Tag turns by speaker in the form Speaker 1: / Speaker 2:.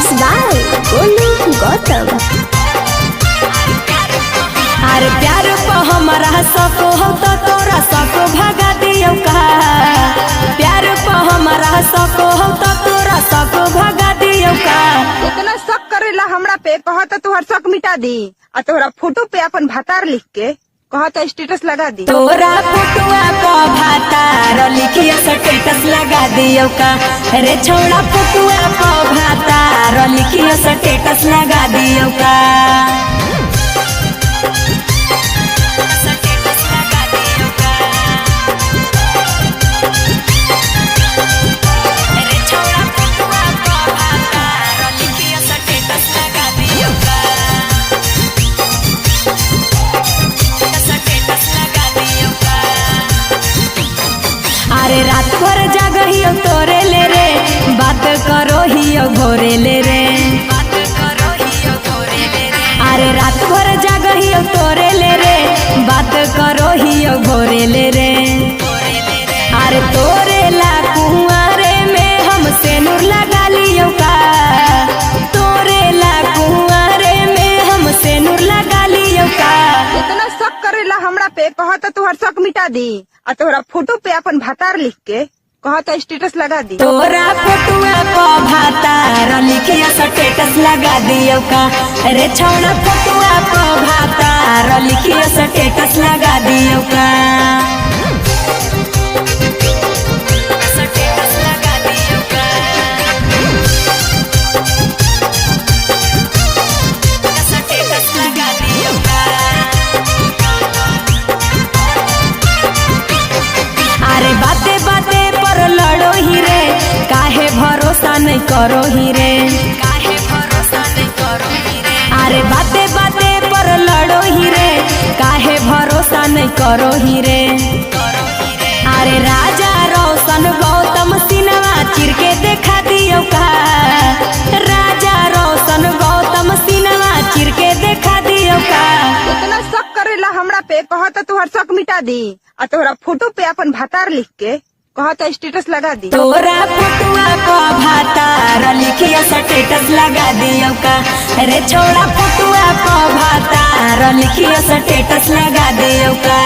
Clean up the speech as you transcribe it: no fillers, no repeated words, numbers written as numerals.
Speaker 1: Mix by Golu Gautam.
Speaker 2: अरे प्यार पर हमारा सको हो तो तोरा सको भगा दियो का। प्यार पर हमारा सको हो तो तोरा सको भगा दियो का।
Speaker 3: इतना शक करेला हमरा पे कहा तो तुहर शक मिटा दी आ तोहरा फोटो पे अपन भातार लिख के कहा तो स्टेटस लगा दी।
Speaker 2: तोरा फोटुआ को भातार लिखिया स्टेटस लगा दियो का। रे छोड़ा फोटुआ को भातार लिखिया स्टेटस लगा दियो का। अरे रात भर जागहियो तोरे ले रे बात करो हियो घोरे ले रे। अरे रात भर जागहियो तोरे ले रे बात करो हियो घोरे ले रे। अरे तोरे ला कुंवारे में हम सेनुर लगा लियो का। तोरे ला कुंवारे में हम सेनुर लगा लियो का।
Speaker 3: इतना शक करेला हमरा पे कहा तो तुहर शक मिटा दी आ तोहरा फोटो पे अपन भातार लिख के कहा तो स्टेटस लगा दी।
Speaker 2: तोरा फोटुआ को भातार लिखिया स्टेटस लगा दियो का। रे छौड़ा फोटुआ को भातार लिखिया स्टेटस लगा दियो का। स्टेटस लगा दियो का। स्टेटस लगा दियो का। अरे बाते बाते पर लड़ो ही रे काहे भरोसा नहीं करो ही रे। काहे भरोसा नहीं करो ही रे। अरे बाते बाते पर लड़ो ही रे काहे भरोसा नहीं करो ही रे। अरे राजा रोशन गौतम सिन्हा चिर के देखा दियो का। राजा रोशन गौतम सिन्हा चिर के देखा दियो का।
Speaker 3: इतना शक करेला हमरा पे कहा तो तुहर शक मिटा दी आ तोहरा फोटो पे अपन भातार लिख के कहा तो स्टेटस लगा दी।
Speaker 2: तोरा फोटुआ को भातार लिखिया स्टेटस लगा दियो का। रे छोड़ा फोटुआ को भातार लिखिया स्टेटस लगा दियो का।